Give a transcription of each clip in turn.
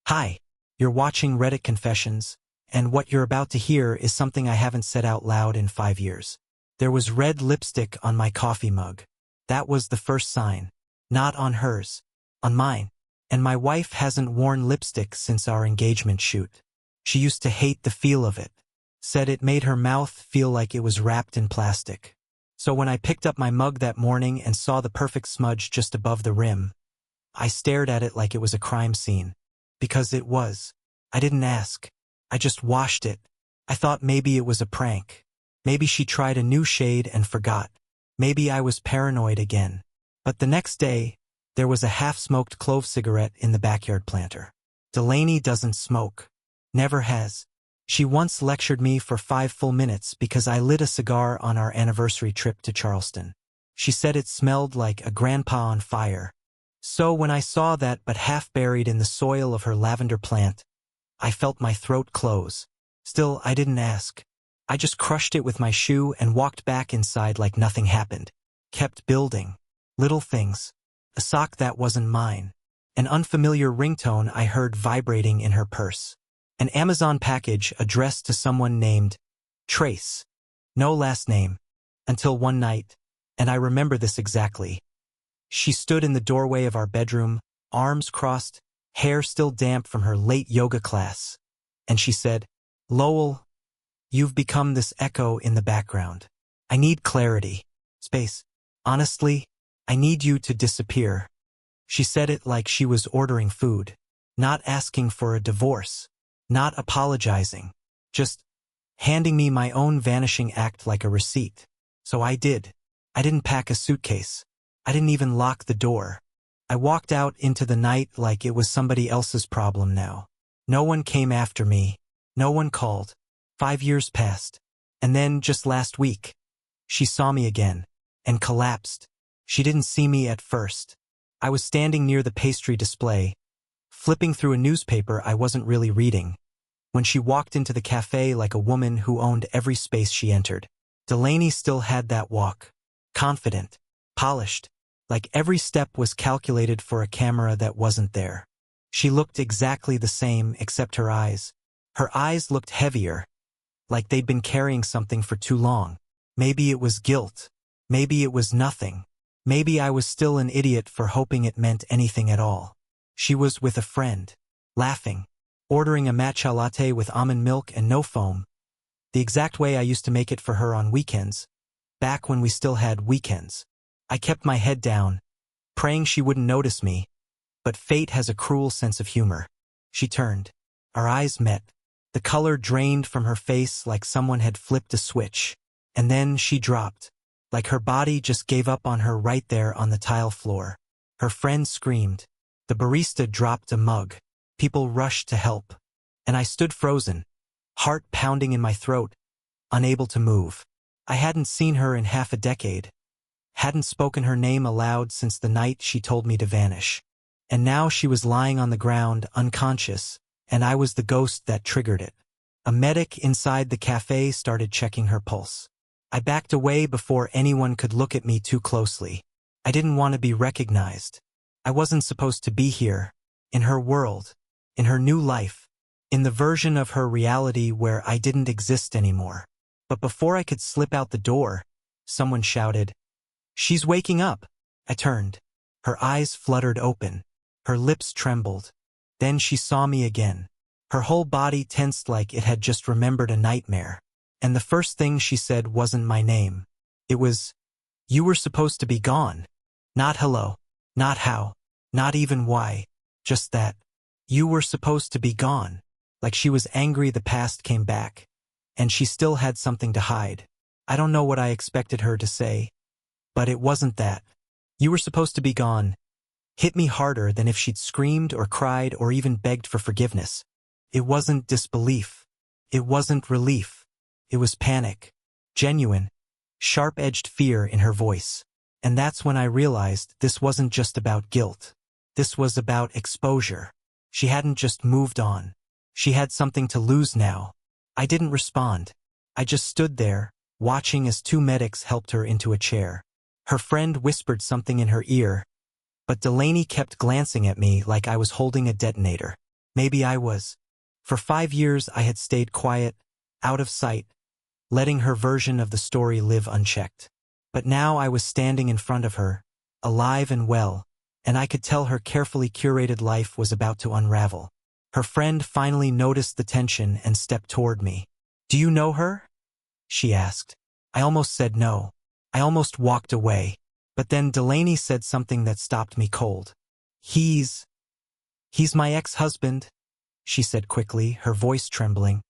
Hi, you're watching Reddit Confessions, and what you're about to hear is something I haven't said out loud in 5 years. There was red lipstick on my coffee mug. That was the first sign. Not on hers, on mine. And my wife hasn't worn lipstick since our engagement shoot. She used to hate the feel of it. Said it made her mouth feel like it was wrapped in plastic. So when I picked up my mug that morning and saw the perfect smudge just above the rim, I stared at it like it was a crime scene. Because it was. I didn't ask. I just washed it. I thought maybe it was a prank. Maybe she tried a new shade and forgot. Maybe I was paranoid again. But the next day, there was a half-smoked clove cigarette in the backyard planter. Delaney doesn't smoke. Never has. She once lectured me for 5 full minutes because I lit a cigar on our anniversary trip to Charleston. She said it smelled like a grandpa on fire. So when I saw that but half buried in the soil of her lavender plant, I felt my throat close. Still, I didn't ask. I just crushed it with my shoe and walked back inside like nothing happened. Kept building. Little things. A sock that wasn't mine. An unfamiliar ringtone I heard vibrating in her purse. An Amazon package addressed to someone named Trace. No last name. Until one night, and I remember this exactly. She stood in the doorway of our bedroom, arms crossed, hair still damp from her late yoga class. And she said, "Lowell, you've become this echo in the background. I need clarity. Space. Honestly, I need you to disappear." She said it like she was ordering food, not asking for a divorce, not apologizing, just handing me my own vanishing act like a receipt. So I did. I didn't pack a suitcase. I didn't even lock the door. I walked out into the night like it was somebody else's problem now. No one came after me. No one called. 5 years passed. And then, just last week, she saw me again, and collapsed. She didn't see me at first. I was standing near the pastry display, flipping through a newspaper I wasn't really reading, when she walked into the cafe like a woman who owned every space she entered. Delaney still had that walk. Confident. Polished. Like every step was calculated for a camera that wasn't there. She looked exactly the same except her eyes. Her eyes looked heavier, like they'd been carrying something for too long. Maybe it was guilt. Maybe it was nothing. Maybe I was still an idiot for hoping it meant anything at all. She was with a friend, laughing, ordering a matcha latte with almond milk and no foam, the exact way I used to make it for her on weekends, back when we still had weekends. I kept my head down, praying she wouldn't notice me, but fate has a cruel sense of humor. She turned. Our eyes met. The color drained from her face like someone had flipped a switch. And then she dropped, like her body just gave up on her right there on the tile floor. Her friend screamed. The barista dropped a mug. People rushed to help. And I stood frozen, heart pounding in my throat, unable to move. I hadn't seen her in half a decade. Hadn't spoken her name aloud since the night she told me to vanish. And now she was lying on the ground, unconscious, and I was the ghost that triggered it. A medic inside the cafe started checking her pulse. I backed away before anyone could look at me too closely. I didn't want to be recognized. I wasn't supposed to be here, in her world, in her new life, in the version of her reality where I didn't exist anymore. But before I could slip out the door, someone shouted, "She's waking up!" I turned. Her eyes fluttered open. Her lips trembled. Then she saw me again. Her whole body tensed like it had just remembered a nightmare. And the first thing she said wasn't my name. It was, "You were supposed to be gone." Not hello. Not how. Not even why. Just that. You were supposed to be gone. Like she was angry the past came back. And she still had something to hide. I don't know what I expected her to say. But it wasn't that. "You were supposed to be gone." Hit me harder than if she'd screamed or cried or even begged for forgiveness. It wasn't disbelief. It wasn't relief. It was panic. Genuine, sharp-edged fear in her voice. And that's when I realized this wasn't just about guilt. This was about exposure. She hadn't just moved on. She had something to lose now. I didn't respond. I just stood there, watching as 2 medics helped her into a chair. Her friend whispered something in her ear, but Delaney kept glancing at me like I was holding a detonator. Maybe I was. For 5 years I had stayed quiet, out of sight, letting her version of the story live unchecked. But now I was standing in front of her, alive and well, and I could tell her carefully curated life was about to unravel. Her friend finally noticed the tension and stepped toward me. "Do you know her?" she asked. I almost said no. I almost walked away. But then Delaney said something that stopped me cold. He's my ex-husband," she said quickly, her voice trembling.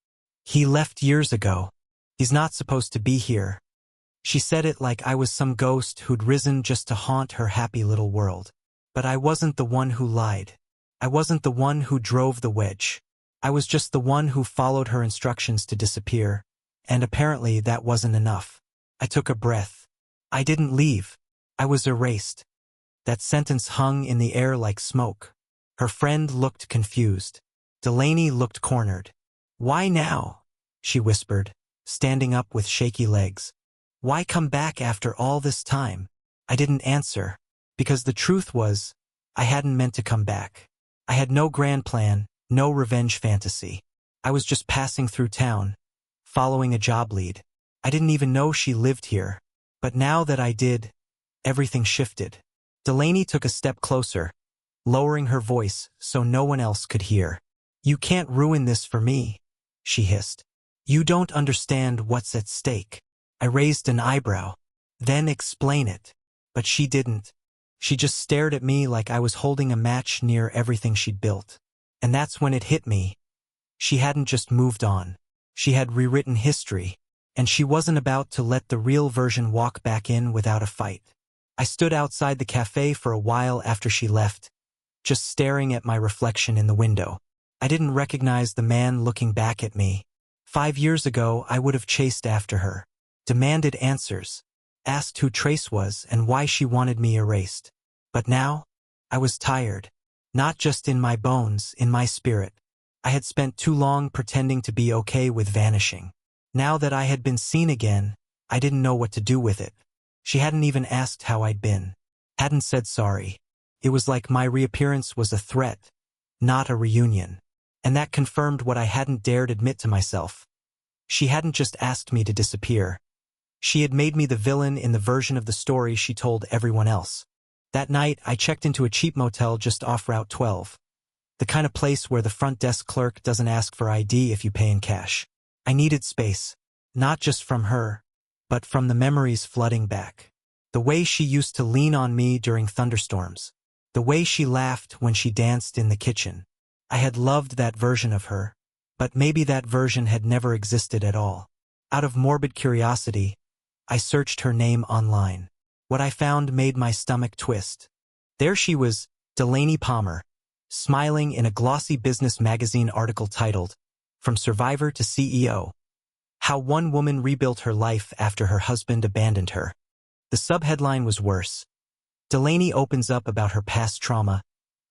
"He left years ago. He's not supposed to be here." She said it like I was some ghost who'd risen just to haunt her happy little world. But I wasn't the one who lied. I wasn't the one who drove the wedge. I was just the one who followed her instructions to disappear, and apparently that wasn't enough. I took a breath. I didn't leave. I was erased. That sentence hung in the air like smoke. Her friend looked confused. Delaney looked cornered. "Why now?" she whispered, standing up with shaky legs. "Why come back after all this time?" I didn't answer, because the truth was, I hadn't meant to come back. I had no grand plan, no revenge fantasy. I was just passing through town, following a job lead. I didn't even know she lived here. But now that I did, everything shifted. Delaney took a step closer, lowering her voice so no one else could hear. "You can't ruin this for me," she hissed. "You don't understand what's at stake." I raised an eyebrow. "Then explain it." But she didn't. She just stared at me like I was holding a match near everything she'd built. And that's when it hit me. She hadn't just moved on. She had rewritten history, and she wasn't about to let the real version walk back in without a fight. I stood outside the cafe for a while after she left, just staring at my reflection in the window. I didn't recognize the man looking back at me. 5 years ago, I would have chased after her, demanded answers, asked who Trace was and why she wanted me erased. But now, I was tired. Not just in my bones, in my spirit. I had spent too long pretending to be okay with vanishing. Now that I had been seen again, I didn't know what to do with it. She hadn't even asked how I'd been. Hadn't said sorry. It was like my reappearance was a threat, not a reunion. And that confirmed what I hadn't dared admit to myself. She hadn't just asked me to disappear. She had made me the villain in the version of the story she told everyone else. That night, I checked into a cheap motel just off Route 12. The kind of place where the front desk clerk doesn't ask for ID if you pay in cash. I needed space, not just from her, but from the memories flooding back. The way she used to lean on me during thunderstorms. The way she laughed when she danced in the kitchen. I had loved that version of her, but maybe that version had never existed at all. Out of morbid curiosity, I searched her name online. What I found made my stomach twist. There she was, Delaney Palmer, smiling in a glossy business magazine article titled, "From Survivor to CEO. How One Woman Rebuilt Her Life After Her Husband Abandoned Her." The subheadline was worse. Delaney opens up about her past trauma,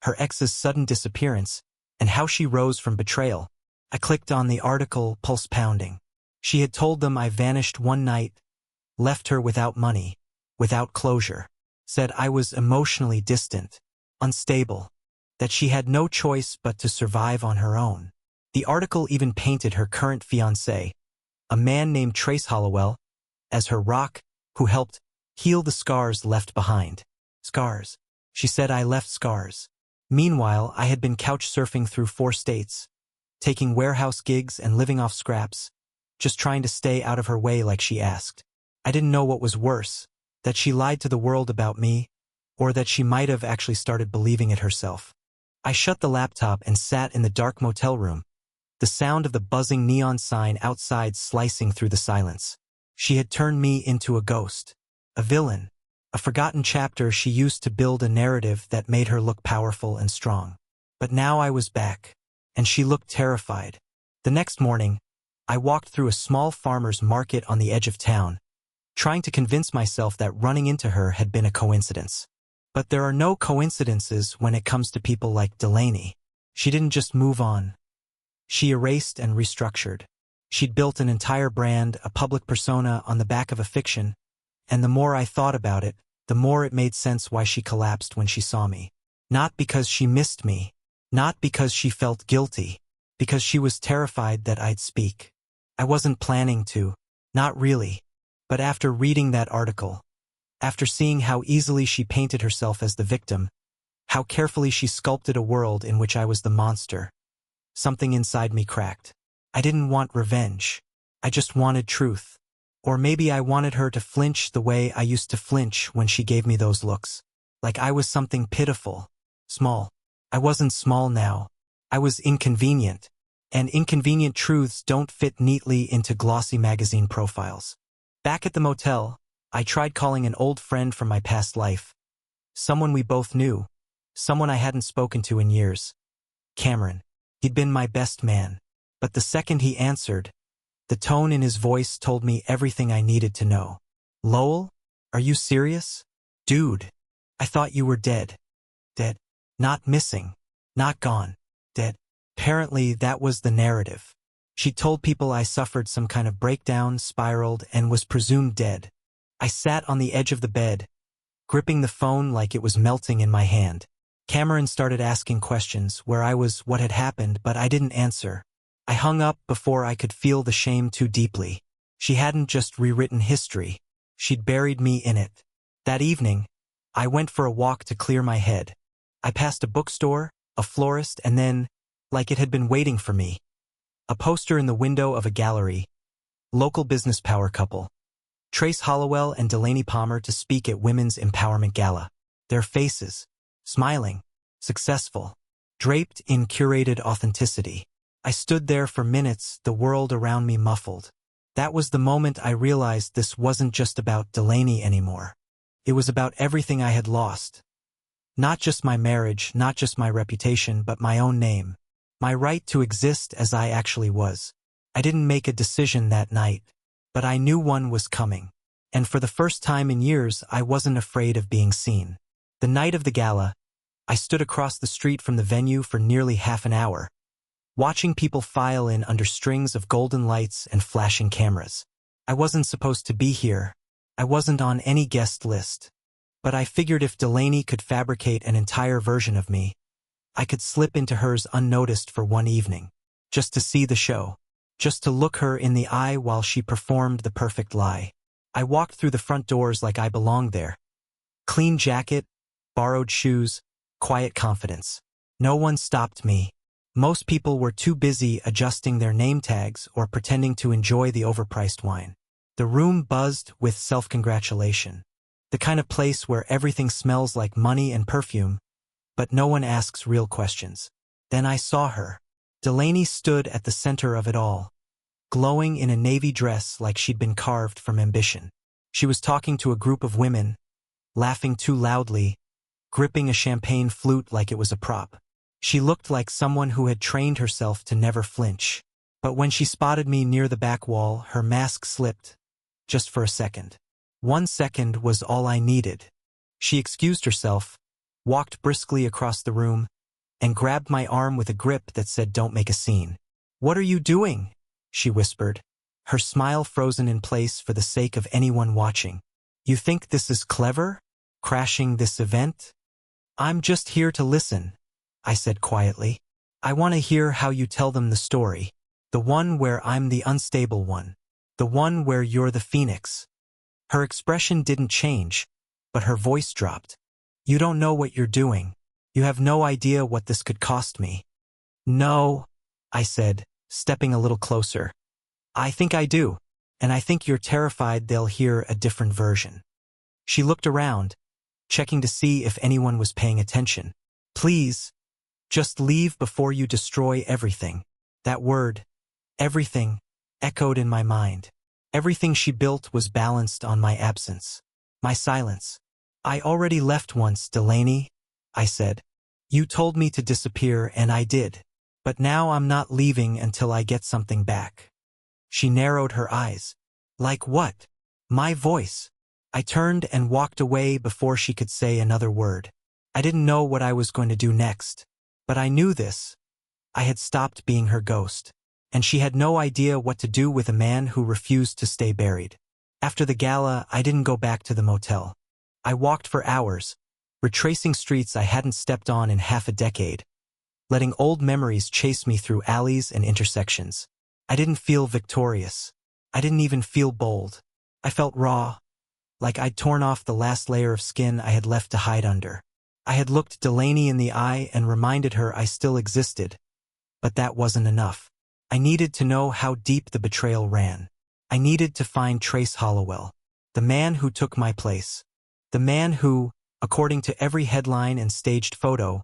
her ex's sudden disappearance, and how she rose from betrayal. I clicked on the article, pulse pounding. She had told them I vanished one night, left her without money, without closure, said I was emotionally distant, unstable, that she had no choice but to survive on her own. The article even painted her current fiancé, a man named Trace Hollowell, as her rock, who helped heal the scars left behind. Scars. She said I left scars. Meanwhile, I had been couch surfing through 4 states, taking warehouse gigs and living off scraps, just trying to stay out of her way like she asked. I didn't know what was worse, that she lied to the world about me, or that she might have actually started believing it herself. I shut the laptop and sat in the dark motel room, the sound of the buzzing neon sign outside slicing through the silence. She had turned me into a ghost, a villain, a forgotten chapter she used to build a narrative that made her look powerful and strong. But now I was back, and she looked terrified. The next morning, I walked through a small farmer's market on the edge of town, trying to convince myself that running into her had been a coincidence. But there are no coincidences when it comes to people like Delaney. She didn't just move on. She erased and restructured. She'd built an entire brand, a public persona on the back of a fiction, and the more I thought about it, the more it made sense why she collapsed when she saw me. Not because she missed me, Not because she felt guilty, because she was terrified that I'd speak. I wasn't planning to, not really. But after reading that article, after seeing how easily she painted herself as the victim, how carefully she sculpted a world in which I was the monster, something inside me cracked. I didn't want revenge. I just wanted truth. Or maybe I wanted her to flinch the way I used to flinch when she gave me those looks. Like I was something pitiful, small. I wasn't small now. I was inconvenient. And inconvenient truths don't fit neatly into glossy magazine profiles. Back at the motel, I tried calling an old friend from my past life. Someone we both knew. Someone I hadn't spoken to in years. Cameron. He'd been my best man. But the second he answered, the tone in his voice told me everything I needed to know. Lowell? Are you serious? Dude. I thought you were dead. Dead. Not missing. Not gone. Dead. Apparently that was the narrative. She told people I suffered some kind of breakdown, spiraled, and was presumed dead. I sat on the edge of the bed, gripping the phone like it was melting in my hand. Cameron started asking questions where I was, what had happened, but I didn't answer. I hung up before I could feel the shame too deeply. She hadn't just rewritten history. She'd buried me in it. That evening, I went for a walk to clear my head. I passed a bookstore, a florist, and then, like it had been waiting for me, a poster in the window of a gallery. Local business power couple. Trace Hollowell and Delaney Palmer to speak at Women's Empowerment Gala. Their faces, smiling, successful, draped in curated authenticity. I stood there for minutes, the world around me muffled. That was the moment I realized this wasn't just about Delaney anymore. It was about everything I had lost. Not just my marriage, not just my reputation, but my own name. My right to exist as I actually was. I didn't make a decision that night, but I knew one was coming. And for the first time in years, I wasn't afraid of being seen. The night of the gala, I stood across the street from the venue for nearly half an hour, watching people file in under strings of golden lights and flashing cameras. I wasn't supposed to be here. I wasn't on any guest list. But I figured if Delaney could fabricate an entire version of me, I could slip into hers unnoticed for one evening, just to see the show, just to look her in the eye while she performed the perfect lie. I walked through the front doors like I belonged there. Clean jacket, borrowed shoes, quiet confidence. No one stopped me. Most people were too busy adjusting their name tags or pretending to enjoy the overpriced wine. The room buzzed with self-congratulation. The kind of place where everything smells like money and perfume, but no one asks real questions. Then I saw her. Delaney stood at the center of it all, glowing in a navy dress like she'd been carved from ambition. She was talking to a group of women, laughing too loudly, gripping a champagne flute like it was a prop. She looked like someone who had trained herself to never flinch. But when she spotted me near the back wall, her mask slipped, just for a second. 1 second was all I needed. She excused herself, walked briskly across the room, and grabbed my arm with a grip that said, "Don't make a scene." "What are you doing?" she whispered, her smile frozen in place for the sake of anyone watching. "You think this is clever? Crashing this event?" "I'm just here to listen," I said quietly. "I want to hear how you tell them the story. The one where I'm the unstable one. The one where you're the phoenix." Her expression didn't change, but her voice dropped. "You don't know what you're doing. You have no idea what this could cost me." "No," I said, stepping a little closer. "I think I do, and I think you're terrified they'll hear a different version." She looked around, checking to see if anyone was paying attention. "Please, just leave before you destroy everything." That word, everything, echoed in my mind. Everything she built was balanced on my absence, my silence. "I already left once, Delaney," I said. "You told me to disappear, and I did. But now I'm not leaving until I get something back." She narrowed her eyes. "Like what?" "My voice." I turned and walked away before she could say another word. I didn't know what I was going to do next, but I knew this. I had stopped being her ghost, and she had no idea what to do with a man who refused to stay buried. After the gala, I didn't go back to the motel. I walked for hours, retracing streets I hadn't stepped on in half a decade, letting old memories chase me through alleys and intersections. I didn't feel victorious. I didn't even feel bold. I felt raw, like I'd torn off the last layer of skin I had left to hide under. I had looked Delaney in the eye and reminded her I still existed, but that wasn't enough. I needed to know how deep the betrayal ran. I needed to find Trace Hollowell, the man who took my place, the man who, according to every headline and staged photo,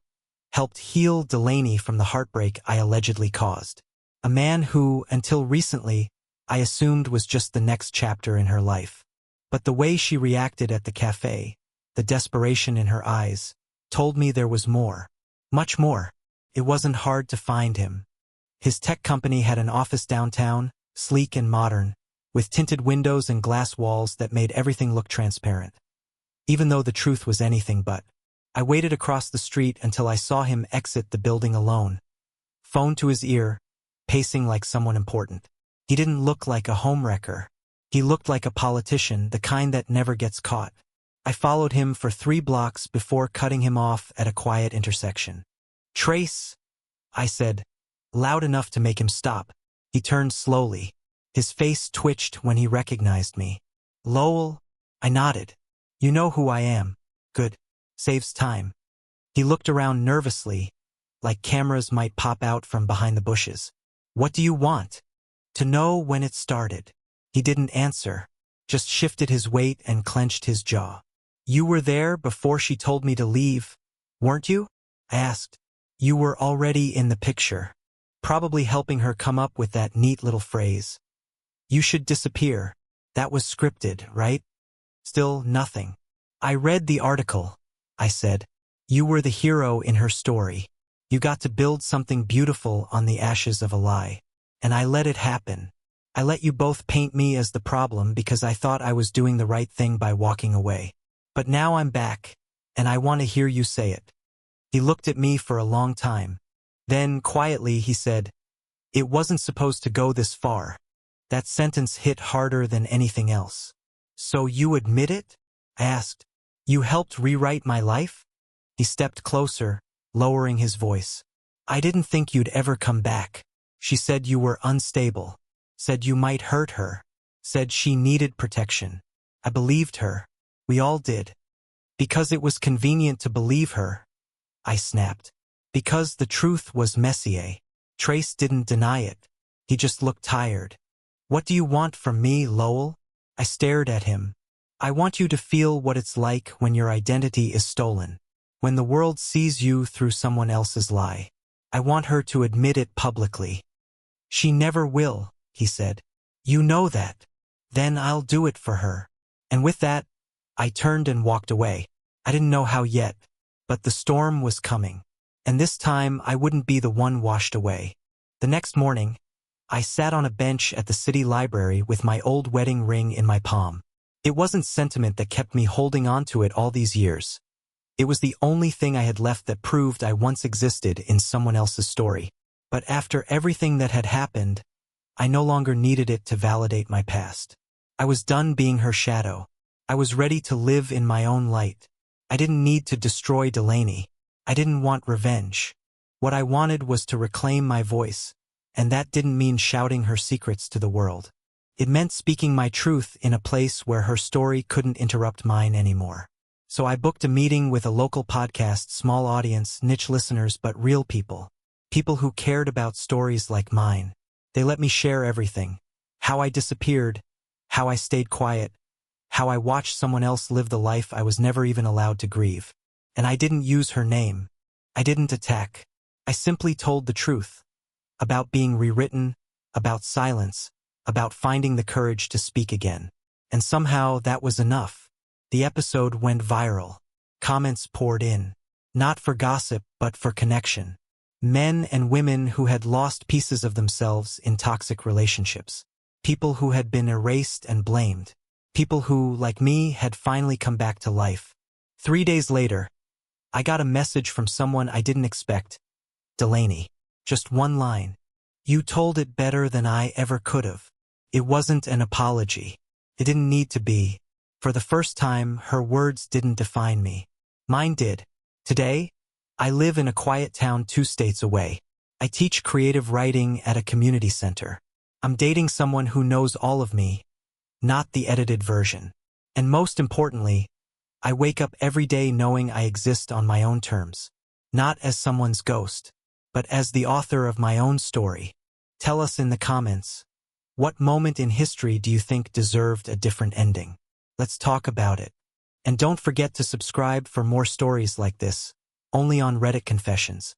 helped heal Delaney from the heartbreak I allegedly caused. A man who, until recently, I assumed was just the next chapter in her life. But the way she reacted at the cafe, the desperation in her eyes, told me there was more. Much more. It wasn't hard to find him. His tech company had an office downtown, sleek and modern, with tinted windows and glass walls that made everything look transparent. Even though the truth was anything but. I waited across the street until I saw him exit the building alone. Phone to his ear, pacing like someone important. He didn't look like a homewrecker. He looked like a politician, the kind that never gets caught. I followed him for 3 blocks before cutting him off at a quiet intersection. "Trace," I said, loud enough to make him stop. He turned slowly. His face twitched when he recognized me. "Lowell?" I nodded. "You know who I am. Good. Saves time." He looked around nervously, like cameras might pop out from behind the bushes. "What do you want?" "To know when it started." He didn't answer, just shifted his weight and clenched his jaw. "You were there before she told me to leave, weren't you?" I asked. "You were already in the picture, probably helping her come up with that neat little phrase. You should disappear. That was scripted, right?" Still nothing. "I read the article," I said. "You were the hero in her story. You got to build something beautiful on the ashes of a lie. And I let it happen. I let you both paint me as the problem because I thought I was doing the right thing by walking away. But now I'm back, and I want to hear you say it." He looked at me for a long time. Then, quietly, he said, "It wasn't supposed to go this far." That sentence hit harder than anything else. "So you admit it?" I asked. "You helped rewrite my life?" He stepped closer, lowering his voice. "I didn't think you'd ever come back. She said you were unstable. Said you might hurt her. Said she needed protection. I believed her. We all did. Because it was convenient to believe her," I snapped. "Because the truth was messier." Trace didn't deny it. He just looked tired. "What do you want from me, Lowell?" I stared at him. "I want you to feel what it's like when your identity is stolen. When the world sees you through someone else's lie. I want her to admit it publicly." "She never will," he said. "You know that. Then I'll do it for her." And with that, I turned and walked away. I didn't know how yet, but the storm was coming. And this time I wouldn't be the one washed away. The next morning, I sat on a bench at the city library with my old wedding ring in my palm. It wasn't sentiment that kept me holding on to it all these years. It was the only thing I had left that proved I once existed in someone else's story. But after everything that had happened, I no longer needed it to validate my past. I was done being her shadow. I was ready to live in my own light. I didn't need to destroy Delaney. I didn't want revenge. What I wanted was to reclaim my voice, and that didn't mean shouting her secrets to the world. It meant speaking my truth in a place where her story couldn't interrupt mine anymore. So I booked a meeting with a local podcast, small audience, niche listeners, but real people. People who cared about stories like mine. They let me share everything. How I disappeared, how I stayed quiet, how I watched someone else live the life I was never even allowed to grieve. And I didn't use her name. I didn't attack. I simply told the truth. About being rewritten, about silence, about finding the courage to speak again. And somehow that was enough. The episode went viral. Comments poured in. Not for gossip, but for connection. Men and women who had lost pieces of themselves in toxic relationships. People who had been erased and blamed. People who, like me, had finally come back to life. 3 days later, I got a message from someone I didn't expect. Delaney. Just one line. "You told it better than I ever could have." It wasn't an apology. It didn't need to be. For the first time, her words didn't define me. Mine did. Today, I live in a quiet town 2 states away. I teach creative writing at a community center. I'm dating someone who knows all of me, not the edited version. And most importantly, I wake up every day knowing I exist on my own terms. Not as someone's ghost, but as the author of my own story. Tell us in the comments, what moment in history do you think deserved a different ending? Let's talk about it. And don't forget to subscribe for more stories like this, only on Reddit Confessions.